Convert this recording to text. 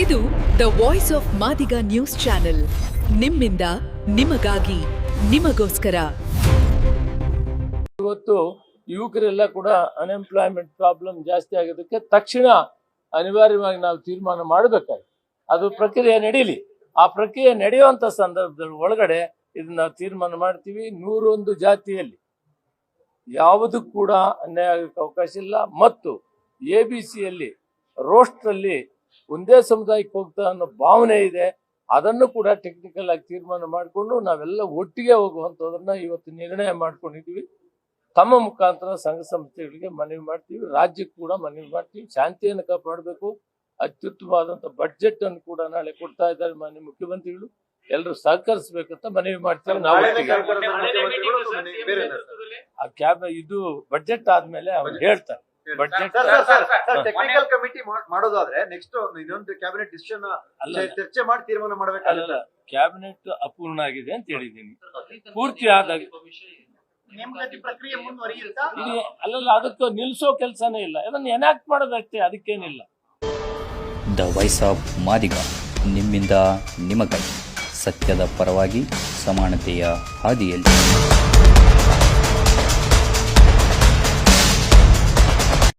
ಇದು the voice of Madiga news channel. ನಿಮ್ಮಿಂದ ನಿಮಗಾಗಿ ನಿಮಗೋಸ್ಕರ. ಇವತ್ತು ಯುವಕರೆಲ್ಲ ಕೂಡ ಅನ್ಎಂಪ್ಲಾಯ್ಮೆಂಟ್ ಪ್ರಾಬ್ಲಮ್ ಜಾಸ್ತಿ ಆಗೋದಕ್ಕೆ ತಕ್ಷಣ ಅನಿವಾರ್ಯವಾಗಿ ನಾವು ತೀರ್ಮಾನ ಮಾಡಬೇಕಾಗಿದೆ. ಅದು ಪ್ರಕ್ರಿಯೆ ನಡೀಲಿ. ಆ ಪ್ರಕ್ರಿಯೆ ನಡೆಯುವಂತ ಸಂದರ್ಭದಲ್ಲಿ ಒಳಗಡೆ ಇದನ್ನ ನಾವು ತೀರ್ಮಾನ ಮಾಡ್ತೀವಿ. 101 ಜಾತಿಯಲ್ಲಿ ಯಾವುದು ಕೂಡ ಅನ್ಯಾಯ ಆಗಕ್ಕೆ ಅವಕಾಶ ಇಲ್ಲ. ಮತ್ತು ABCಯಲ್ಲಿ ರೋಸ್ಟ್ರಲ್ಲಿ ಒಂದೇ ಸಮುದಾಯಕ್ಕೆ ಹೋಗ್ತಾ ಅನ್ನೋ ಭಾವನೆ ಇದೆ. ಅದನ್ನು ಕೂಡ ಟೆಕ್ನಿಕಲ್ ಆಗಿ ತೀರ್ಮಾನ ಮಾಡಿಕೊಂಡು ನಾವೆಲ್ಲ ಒಟ್ಟಿಗೆ ಹೋಗುವಂಥದನ್ನ ಇವತ್ತು ನಿರ್ಣಯ ಮಾಡ್ಕೊಂಡಿದ್ದೀವಿ. ತಮ್ಮ ಮುಖಾಂತರ ಸಂಘ ಸಂಸ್ಥೆಗಳಿಗೆ ಮನವಿ ಮಾಡ್ತೀವಿ, ರಾಜ್ಯಕ್ಕೆ ಕೂಡ ಮನವಿ ಮಾಡ್ತೀವಿ. ಶಾಂತಿಯನ್ನು ಕಾಪಾಡಬೇಕು. ಅತ್ಯುತ್ತಮವಾದಂಥ ಬಡ್ಜೆಟ್ ಅನ್ನು ಕೂಡ ನಾಳೆ ಕೊಡ್ತಾ ಇದ್ದಾರೆ ಮಾನ್ಯ ಮುಖ್ಯಮಂತ್ರಿಗಳು. ಎಲ್ಲರೂ ಸಹಕರಿಸಬೇಕಂತ ಮನವಿ ಮಾಡ್ತೀವಿ. ನಾವು ಇದು ಬಡ್ಜೆಟ್ ಆದ್ಮೇಲೆ ಅವ್ರು ಹೇಳ್ತಾರೆ. ಬಡ್ಜೆಟ್ ಟೆಕ್ನಿಕಲ್ ಕಮಿಟಿ ಮಾಡೋದಾದ್ರೆ ನೆಕ್ಸ್ಟ್ ಇನ್ನೊಂದು ಕ್ಯಾಬಿನೆಟ್ ಡಿಸಿಷನ್ ಚರ್ಚೆ ಮಾಡಿ ತೀರ್ಮಾನ ಮಾಡಬೇಕಲ್ಲ. ಕ್ಯಾಬಿನೆಟ್ ಅಪೂರ್ಣ ಆಗಿದೆ ಅಂತ ಹೇಳಿದ್ದೀನಿ. ಪೂರ್ತಿ ಆದಾಗ ಅಲ್ಲಲ್ಲ, ಅದಕ್ಕೆ ನಿಲ್ಸೋ ಕೆಲಸನೇ ಇಲ್ಲ. ಅದನ್ನ ಎನಾಕ್ಟ್ ಮಾಡೋದಷ್ಟೇ, ಅದಕ್ಕೇನಿಲ್ಲ. ದ ವಾಯ್ಸ್ ಆಫ್ ಮಾದಿಗ, ನಿಮ್ಮಿಂದ ನಿಮಗಾಗಿ, ಸತ್ಯದ ಪರವಾಗಿ, ಸಮಾನತೆಯ ಹಾದಿಯಲ್ಲಿ.